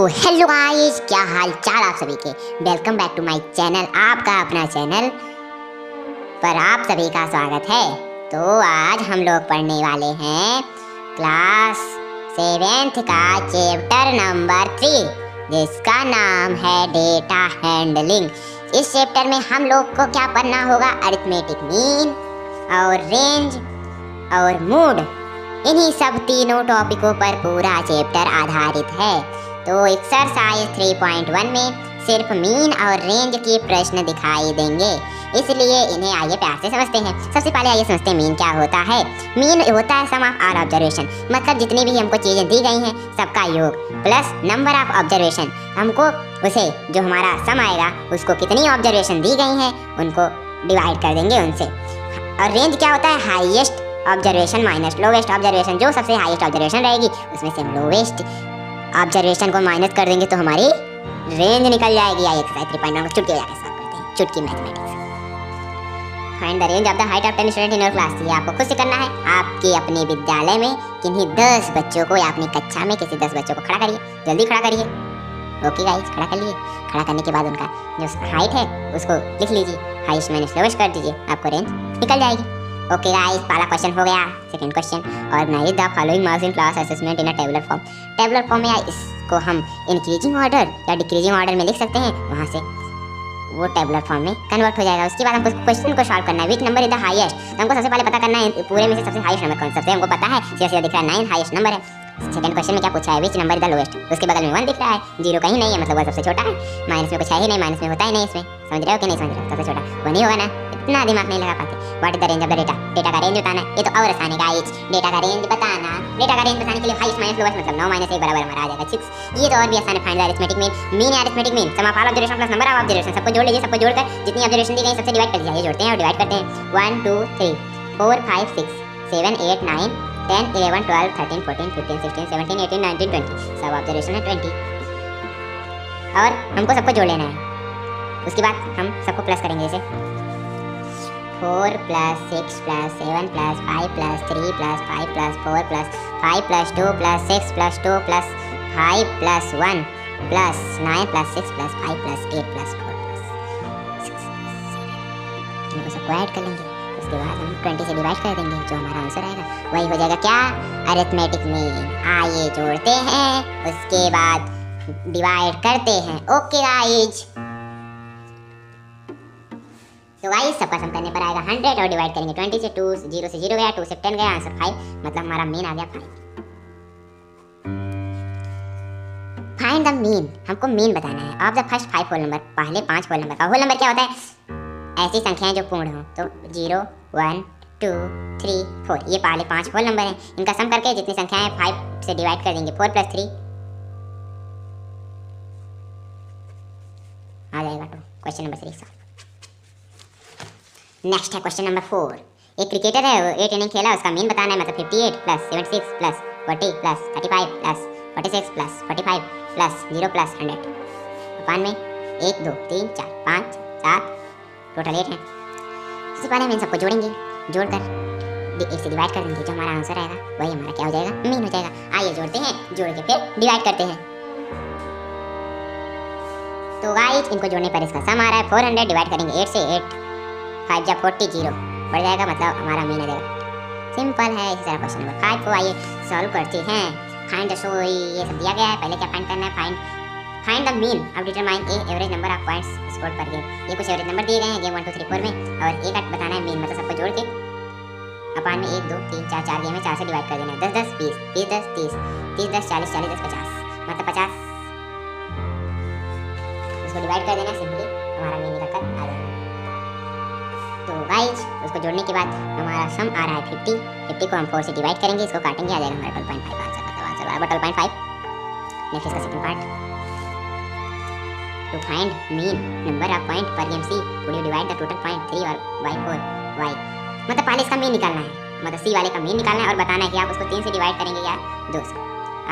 Hello guys, क्या हाल चाल आप सभी के। Welcome back to my channel, आपका अपना चैनल पर आप सभी का स्वागत है। तो आज हम लोग पढ़ने वाले हैं क्लास 7th का चैप्टर नंबर 3, जिसका नाम है डेटा हैंडलिंग। इस चैप्टर में हम लोग को क्या पढ़ना होगा? अरिथमेटिक मीन और रेंज और मूड, इन्हीं सब तीनों टॉपिकों पर पूरा चैप्टर आधारित है। तो एक्सरसाइज 3.1 में सिर्फ मीन और रेंज के प्रश्न दिखाई देंगे, इसलिए इन्हें आइए प्यार से समझते हैं। सबसे पहले आइए समझते हैं मीन क्या होता है। मीन होता है सम ऑफ ऑल ऑब्जर्वेशन, मतलब जितनी भी हमको चीज़ें दी गई हैं सबका योग प्लस नंबर ऑफ ऑब्जर्वेशन। हमको उसे जो हमारा सम आएगा उसको कितनी ऑब्जर्वेशन दी गई हैं उनको डिवाइड कर देंगे उनसे। और रेंज क्या होता है? Highest observation minus lowest observation. जो सबसे हाईएस्ट ऑब्जर्वेशन रहेगी उसमें से हम लोवेस्ट ऑब्जर्वेशन को माइनस कर देंगे तो हमारी रेंज निकल जाएगी। आइए एक्सरसाइज 3.1 चुटकी बजा के सॉल्व करते हैं। चुटकी mathematics. Find the range of the height of 10 student in your class. ये आपको खुद से करना है। आपके अपने विद्यालय में किन्हीं 10 बच्चों को या अपनी कक्षा में किसी 10 बच्चों को खड़ा करिए। जल्दी खड़ा करिए। ओके गाइस, खड़ा कर लिए। खड़ा करने के बाद उनका जो हाइट है उसको लिख लीजिए, हाईएस्ट माइनस लोवेस्ट कर दीजिए, आपको रेंज निकल जाएगी। ओके गाइस, पहला क्वेश्चन हो गया। Second question, organise the following marks in class assessment in a tabular form. Tabular form में या इसको हम इंक्रीजिंग ऑर्डर या डिक्रीजिंग ऑर्डर में लिख सकते हैं, वहाँ से वो टेबुलर फॉर्म में कन्वर्ट हो जाएगा। उसके बाद हमको क्वेश्चन को सॉल्व करना है। Which number is the highest. तो हमको सबसे पहले पता करना है पूरे में से सबसे हाईएस्ट नंबर कौन सा है। हमको पता है सीधा दिख रहा है 9 हाईएस्ट नंबर है। सेकंड क्वेश्चन में क्या पूछा है? Which number is the lowest. उसके बगल में 1 दिख रहा है, 0 कहीं नहीं है, मतलब वह सबसे छोटा है। माइनस में कुछ है ही नहीं, माइनस में होता ही नहीं इसमें। समझ रहे हो कि नहीं समझ रहे हो? सबसे छोटा 1 ही होगा ना, इतना दिमाग नहीं लगा पाते। What is the range of the data. Data का रेंज बताना है। ये तो और आसान है गाइस, डेटा का रेंज बताना। डेटा का रेंज बताने के लिए हाईएस्ट माइनस लोएस्ट मतलब 9 - 1 बराबर हमारा आ जाएगा 6। ये तो और भी आसान है। Find the arithmetic mean. Mean या arithmetic mean sum of all observation plus number of observation. सबको जोड़ लीजिए। सबको जोड़कर जितनी ऑब्जर्वेशन दी गई सबसे डिवाइड कर दीजिए। ये जोड़ते हैं और डिवाइड करते हैं। 1 2 3 4 5 6 7 8 9 10 11 12 13 14 15 16 17 18 19 20। सब ऑब्जर्वेशन है 20 और हमको सबको जोड़ लेना है। उसके बाद हम सबको प्लस करेंगे। जैसे 4 + 6 + 7 + 5 + 3 + 5 + 4 + 5 + 2 + 6 + 2 + 5 + 1 + 9 + 6 + 5 + 8 + 4 + 6 इनको सबको ऐड कर लेंगे। उसके बाद हम 20 से डिवाइड कर देंगे। जो हमारा आंसर आएगा वही हो जाएगा क्या? Arithmetic mean. आइए जोड़ते हैं, उसके बाद डिवाइड करते हैं। ओके गाइस, तो गाइस सबका सम करने पर आएगा 100 और डिवाइड करेंगे 20 से। 2 0 से 0 गया, 2 से 10 गया, आंसर 5, मतलब हमारा मीन आ गया 5। Find the mean. हमको मीन बताना है of the first 5 whole number. पहले 5 होल नंबर का। होल नंबर क्या होता है? ऐसी संख्याएं जो पूर्ण हो। तो 0 1 2 3 4 ये पहले 5 होल नंबर हैं। इनका सम करके जितनी संख्याएं 5 से डिवाइड कर देंगे 4 + 3 आ जाएगा। तो क्वेश्चन नंबर 3 सॉल्व। नेक्स्ट है क्वेश्चन नंबर 4। एक क्रिकेटर है, 8 इनिंग खेला, उसका मीन बताना है, मतलब 58 + 76 + 40 + 35 + 46 + 45 + 0 + 100 अपान में 1 2 3 4 5 7 टोटल 8 है। सबसे पहले हम इन सबको जोड़ेंगे। जोड़कर 1 से डिवाइड कर देंगे। जो हमारा आंसर आएगा वही हमारा क्या हो जाएगा? मीन हो जाएगा। आइए जोड़ते हैं, जोड़ के फिर डिवाइड करते हैं। तो गाइस इनको जोड़ने पर इसका सम आ रहा है 400। डिवाइड करेंगे 8 से। 8 5 = 40 0 बढ़ जाएगा, मतलब हमारा मीन आ जाएगा। सिंपल है। इसी तरह क्वेश्चन नंबर 5 को आइए सॉल्व करते हैं। फाइंड द सो ये सब दिया गया है। पहले क्या फाइंड करना है? Find the mean of determine A average number of points scored पर गेम। ये कुछ एवरेज नंबर दिए गए हैं गेम 1 2 3 4 में, और एक बताना है मीन, मतलब सबको जोड़ के अपान में 1 2 3 4 4 गेम है, 4 से डिवाइड कर देना है। 10 10 20 20 10 30 30 10 40 40 10 50, मतलब 50 इसको डिवाइड कर देना। सिंपली हमारा मीन निकल कर आ जाएगा। तो गाइस उसको जोड़ने के बाद हमारा सम आ रहा है 50। 50 को हम 4 से डिवाइड करेंगे, इसको काटेंगे, आ जाएगा हमारा 12.5 आंसर, मतलब आंसर बराबर 12.5। नेक्स्ट इसका second part. To find mean number of point per game C, would you divide the total point 3 और by 4? Why? मतलब पहले इसका मीन निकालना है, मतलब C वाले का मीन निकालना है और बताना है कि आप उसको 3 से डिवाइड करेंगे या 2 से।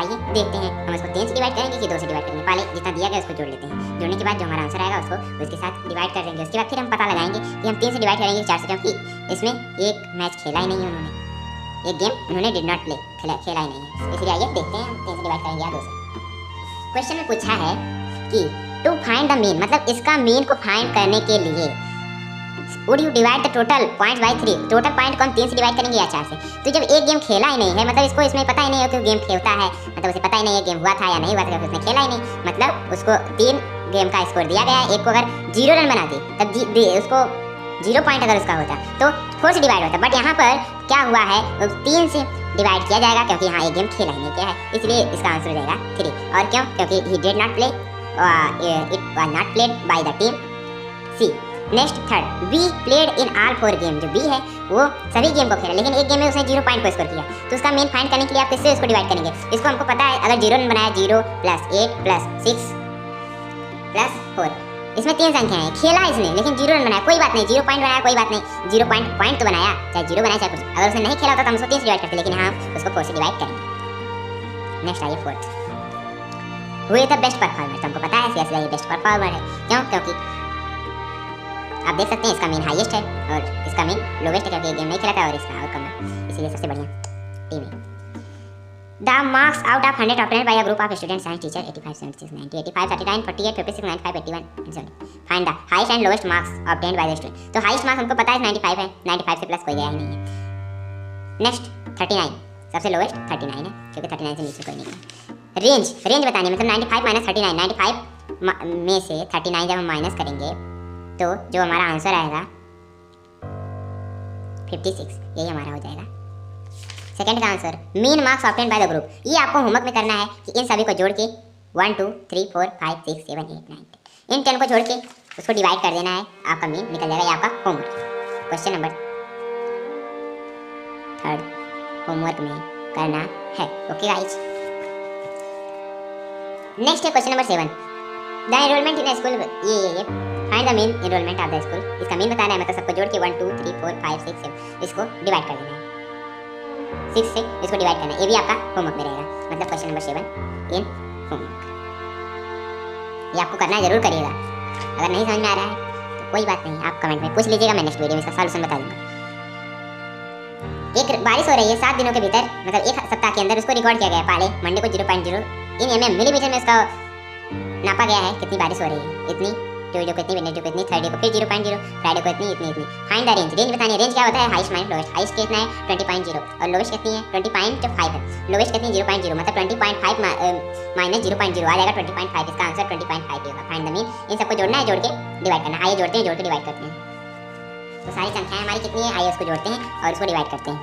आइए देखते हैं हम इसको 3 से डिवाइड करेंगे कि 2 से डिवाइड करेंगे। पहले जितना दिया गया उसको जोड़ लेते हैं। जोड़ने के बाद जो हमारा आंसर आएगा उसको उसके साथ डिवाइड कर देंगे। उसके बाद फिर हम पता लगाएंगे कि हम 3 से डिवाइड करेंगे 4 से, क्योंकि इसमें एक मैच खेला ही नहीं है उन्होंने, एक गेम उन्होंने डिड नॉट प्ले, खेला ही नहीं है। इसलिए आइए देखते हैं हम 3 से डिवाइड करेंगे या 2 से। क्वेश्चन में पूछा है कि टू फाइंड द मीन, मतलब इसका मीन को फाइंड करने के लिए would you divide the total points by 3। Total point को हम 3 से डिवाइड करेंगे या 4 से। तो जब एक गेम खेला ही नहीं है, मतलब इसको इसमें पता ही नहीं है कि गेम खेलता है, मतलब उसे पता ही नहीं है गेम हुआ था या नहीं हुआ था, उसने खेला ही नहीं, मतलब उसको 3 गेम का स्कोर दिया गया है। एक को अगर 0 रन बना दी तब उसको 0 पॉइंट अगर उसका होता तो 4 से डिवाइड होता। बट यहाँ पर क्या हुआ है, 3 से डिवाइड किया जाएगा क्योंकि यहाँ एक गेम खेला ही नहीं किया है, इसलिए इसका आंसर हो जाएगा 3। और क्यों? क्योंकि he did not play, it was not played by the team C. Next third, B played in all 4 game. जो बी है वो सभी गेम को खेला, लेकिन एक गेम में उसने 0 पॉइंट को स्कोर किया। तो उसका मेन फाइंड करने के लिए आप किससे उसको डिवाइड करेंगे? इसको हमको पता है अगर 0 रन बनाया 0 + 8 + 6 + 4, इसमें 3 संख्याएं हैं। खेला इसने लेकिन 0 रन बनाया, कोई बात नहीं, 0 पॉइंट बनाया कोई बात नहीं, 0 पॉइंट तो बनाया, चाहे 0 बनाया चाहे कुछ। अगर उसने नहीं खेला होता तो हम उसको 3 से डिवाइड करते, लेकिन हाँ उसको 4 से डिवाइड करेंगे। नेक्स्ट आइए फोर्थ, हुए द बेस्ट परफॉर्मर। तो हमको पता है सीएसए ये बेस्ट परफॉर्मर है। क्यों? क्योंकि आप देख सकते हैं इसका मीन हाईएस्ट है और इसका मीन लोवेस्ट है, क्योंकि ये गेम नहीं खेला था और इसका आउटकम है, इसीलिए सबसे बढ़िया टीम है। The marks out of 100 obtained by a group of students and teacher 85, 76, 90, 85, 39, 48, 56, 95, 81 and 70. Find the highest and lowest marks obtained by the student. तो हाईएस्ट मार्क्स हमको पता है 95 है, 95 से प्लस कोई गया ही नहीं है। नेक्स्ट 39, सबसे लोवेस्ट 39 है क्योंकि 39 से नीचे कोई नहीं है। रेंज बतानी है, मतलब 95 - 39, 95 में से 39 जब हम माइनस करेंगे तो जो हमारा आंसर आएगा 56, यही हमारा हो जाएगा सेकंड का answer. Mean marks obtained by the group, ये आपको होमवर्क में करना है कि इन सभी को जोड़ के 1 2 3 4 5 6 7 8 9 10 इन 10 को जोड़ के उसको डिवाइड कर देना है, आपका मीन निकल जाएगा। ये आपका होमवर्क क्वेश्चन नंबर 3 होमवर्क में करना है। ओके गाइज, नेक्स्ट है question number 7, the enrolment in school. ये find the mean enrolment of the school, इसका मीन बताना है, मतलब सबको जोड़ के 1 2 3 4 5 6 7 इसको डिवाइड कर देना है, 6 से इसको डिवाइड करना है। ये भी आपका होमवर्क में रहेगा, मतलब क्वेश्चन नंबर 7 इन होमवर्क। ये आपको करना है, जरूर करिएगा। अगर नहीं समझ में आ रहा है तो कोई बात नहीं, आप कमेंट में पूछ लीजिएगा, मैं नेक्स्ट वीडियो में इसका सॉल्यूशन बता दूंगा। एक बारिश हो रही है 7 दिनों के भीतर, मतलब एक सप्ताह के अंदर उसको रिकॉर्ड किया गया है। पहले मंडे को 0.0 इन mm मिलीमीटर में इसका नापा गया है कितनी बारिश हो रही है, इतनी, ट्यूसडे को इतनी, वेडनेसडे को इतनी, थर्सडे को फिर 0.0, फ्राइडे को इतनी इतनी। फाइंड द रेंज, रेंज बतानी है। रेंज क्या होता है? Highest minus lowest. हाईएस्ट कितना है? 20.0 और लोवेस्ट कितनी है? 20.5 है। लोवेस्ट कितनी? 0.0, मतलब 20.5 माइनस 0.0 आ जाएगा 20.5। इसका आंसर 20.5 होगा। फाइंड द मीन, इन सबको जोड़ना है, जोड़ के डिवाइड करना है। आइए जोड़ते हैं, जोड़ के डिवाइड करते हैं। तो सारी संख्याएं हमारी कितनी है, आइए उसको जोड़ते हैं और उसको डिवाइड करते हैं।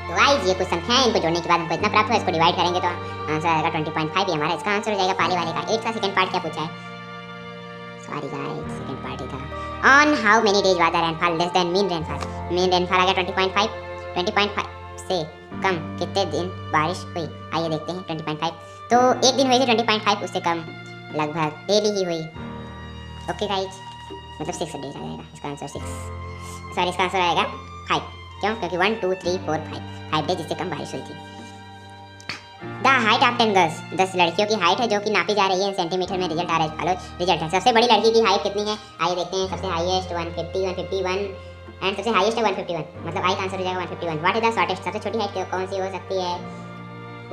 तो गाइस ये कुछ संख्याएं, इनको जोड़ने के बाद हमको इतना प्राप्त हुआ, इसको डिवाइड करेंगे तो आंसर आएगा 20.5। ये हमारा इसका आंसर हो जाएगा पहले वाले का। 8 का सेकंड पार्ट क्या पूछा है? सॉरी गाइस, सेकंड पार्ट ही था। On how many days was the rainfall less than mean rainfall. Mean rainfall आ गया 20.5। 20.5 से कम कितने दिन बारिश हुई? आइए देखते हैं। 20.5 तो एक दिन हुई थी, 20.5 उससे कम लगभग डेली ही हुई। ओके गाइस, मतलब 6 डेज आ जाएगा इसका आंसर। 6 सॉरी, इसका आंसर आएगा 5। क्यों? क्योंकि 1 2 3 4 5 डेज इससे कम बारिश हुई थी। द हाइट ऑफ 10 गर्ल्स, 10 लड़कियों की हाइट है जो कि नापी जा रही है सेंटीमीटर में। रिजल्ट आ रहा है, फॉलो रिजल्ट है। सबसे बड़ी लड़की की हाइट कितनी है? आइए देखते हैं। सबसे हाईएस्ट 150, 151 एंड सबसे हाईएस्ट है 151, मतलब आई का आंसर हो जाएगा 151। व्हाट इज द शॉर्टेस्ट, सबसे छोटी हाइट कौन सी हो सकती है?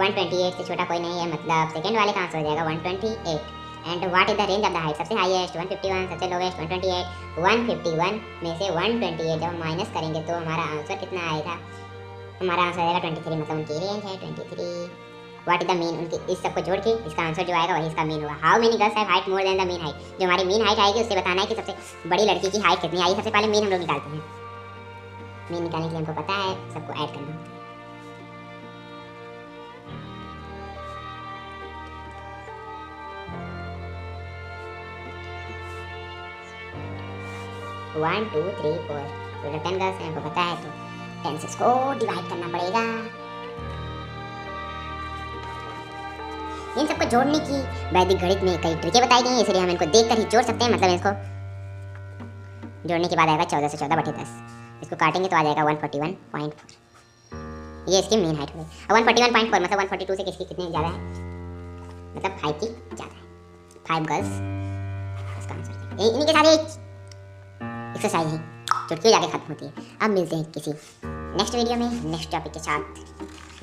128 से छोटा कोई नहीं है, मतलब सेकंड वाले का आंसर हो जाएगा 128। And what is the range of the height, सबसे हाईएस्ट 151, सबसे लोवेस्ट 128। 151 में से 128 जब हम माइनस करेंगे तो हमारा आंसर कितना आएगा? हमारा आंसर आएगा 23, मतलब उनकी रेंज है 23। व्हाट इज द मीन, उनकी इस सबको जोड़ के इसका आंसर जो आएगा वही इसका मीन होगा। How many girls have height more than the mean height, जो हमारी मीन हाइट आएगी उससे बताना है कि सबसे बड़ी लड़की की हाइट कितनी आई। सबसे पहले मीन हम लोग निकालते हैं। मीन निकालने के लिए हमको पता है सबको ऐड करना होता है। 1 2 3 4 टोटल 10 गर्ल्स हैं, हमको पता है, तो 10 से इसको डिवाइड करना पड़ेगा। इन सबको जोड़ने की वैदिक गणित में कई ट्रिकें बताई गई हैं, इसलिए हम इनको देखकर ही जोड़ सकते हैं। मतलब इसको जोड़ने के बाद आएगा 14 से 14 बटे 10। इसको काटेंगे तो आ जाएगा 141.4। ये इसकी मेन हाइट हुई। अब 141.4 मतलब 142 से किसकी कितनी ज़्यादा है? मतलब 5 की ज़्यादा है। 5 गर्ल्स इसका आंसर। इन्हीं के साथ एक एक्सरसाइज है जो क्यों जाके खत्म होती है। अब मिलते हैं किसी नेक्स्ट वीडियो में नेक्स्ट टॉपिक के साथ।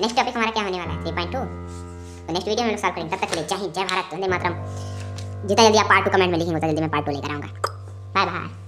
नेक्स्ट टॉपिक हमारा क्या होने वाला है? 3.2 तो नेक्स्ट वीडियो में लोग सॉल्व करेंगे। तब तक के लिए जय हिंद, जय भारत, वंदे मातरम। जितना जल्दी आप पार्ट 2 कमेंट में लिखेंगे उतना जल्दी मैं पार्ट 2 लेकर आऊँगा। Bye bye.